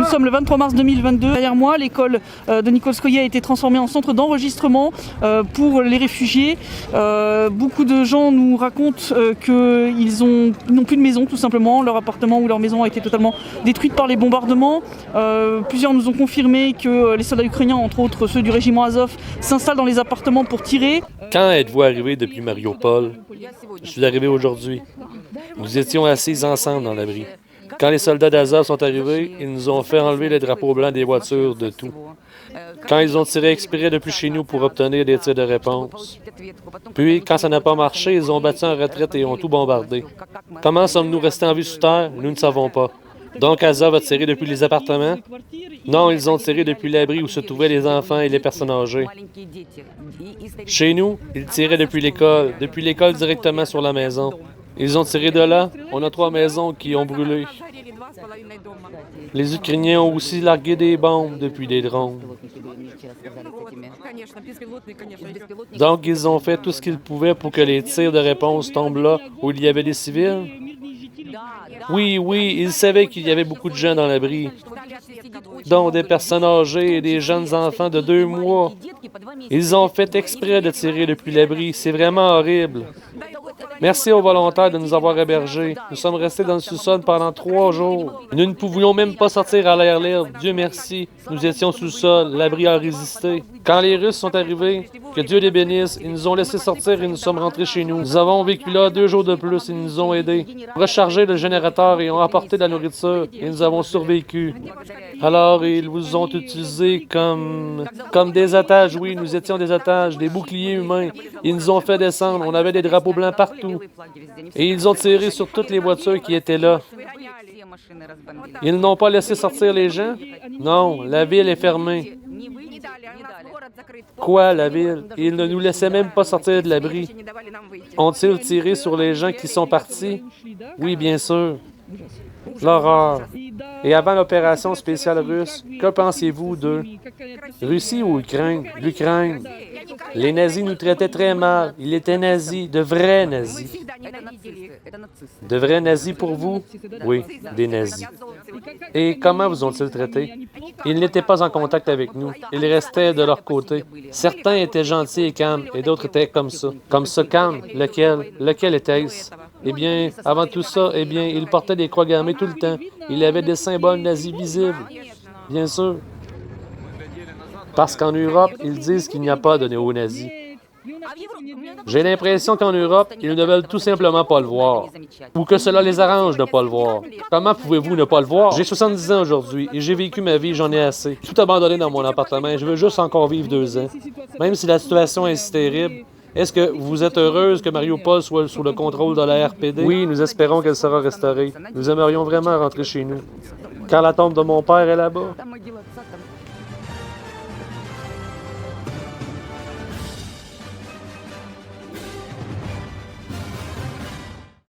Nous sommes le 23 mars 2022. Derrière moi, l'école de Nikolskoye a été transformée en centre d'enregistrement pour les réfugiés. Beaucoup de gens nous racontent qu'ils n'ont plus de maison, tout simplement. Leur appartement ou leur maison a été totalement détruite par les bombardements. Plusieurs nous ont confirmé que les soldats ukrainiens, entre autres ceux du régiment Azov, s'installent dans les appartements pour tirer. Quand êtes-vous arrivé depuis Mariupol? Je suis arrivé aujourd'hui. Nous étions assis ensemble dans l'abri. Quand les soldats d'Azov sont arrivés, ils nous ont fait enlever les drapeaux blancs des voitures, de tout. Quand ils ont tiré exprès depuis chez nous pour obtenir des tirs de réponse. Puis, quand ça n'a pas marché, ils ont battu en retraite et ont tout bombardé. Comment sommes-nous restés en vie sous terre? Nous ne savons pas. Donc Azov a tiré depuis les appartements? Non, ils ont tiré depuis l'abri où se trouvaient les enfants et les personnes âgées. Chez nous, ils tiraient depuis l'école directement sur la maison. Ils ont tiré de là. On a 3 maisons qui ont brûlé. Les Ukrainiens ont aussi largué des bombes depuis des drones. Donc, ils ont fait tout ce qu'ils pouvaient pour que les tirs de réponse tombent là où il y avait des civils? Oui, ils savaient qu'il y avait beaucoup de gens dans l'abri, dont des personnes âgées et des jeunes enfants de 2 mois. Ils ont fait exprès de tirer depuis l'abri. C'est vraiment horrible. Merci aux volontaires de nous avoir hébergés. Nous sommes restés dans le sous-sol pendant 3 jours. Nous ne pouvions même pas sortir à l'air libre. Dieu merci. Nous étions sous le sol. L'abri a résisté. Quand les Russes sont arrivés, que Dieu les bénisse, ils nous ont laissé sortir et nous sommes rentrés chez nous. Nous avons vécu là 2 jours de plus. Ils nous ont aidés. Rechargé le générateur et ont apporté de la nourriture. Et nous avons survécu. Alors, ils vous ont utilisés comme des otages. Oui, nous étions des otages, des boucliers humains. Ils nous ont fait descendre. On avait des drapeaux blancs partout. Et ils ont tiré sur toutes les voitures qui étaient là. Ils n'ont pas laissé sortir les gens? Non, la ville est fermée. Quoi, la ville? Ils ne nous laissaient même pas sortir de l'abri. Ont-ils tiré sur les gens qui sont partis? Oui, bien sûr. L'horreur. Et avant l'opération spéciale russe, que pensiez-vous d'eux? Russie ou Ukraine? L'Ukraine. Les nazis nous traitaient très mal. Ils étaient nazis, de vrais nazis. De vrais nazis pour vous? Oui, des nazis. Et comment vous ont-ils traités? Ils n'étaient pas en contact avec nous. Ils restaient de leur côté. Certains étaient gentils et calmes, et d'autres étaient comme ça. Comme ça, calme. Lequel? Lequel était-ce? Eh bien, avant tout ça, ils portaient des croix gammées tout le temps. Il avait des symboles nazis visibles. Bien sûr. Parce qu'en Europe, ils disent qu'il n'y a pas de néo-nazis. J'ai l'impression qu'en Europe, ils ne veulent tout simplement pas le voir. Ou que cela les arrange de ne pas le voir. Comment pouvez-vous ne pas le voir? J'ai 70 ans aujourd'hui et j'ai vécu ma vie, j'en ai assez. Tout abandonné dans mon appartement et je veux juste encore vivre 2 ans. Même si la situation est si terrible, est-ce que vous êtes heureuse que Mariupol soit sous le contrôle de la RPD? Oui, nous espérons qu'elle sera restaurée. Nous aimerions vraiment rentrer chez nous. Car la tombe de mon père est là-bas.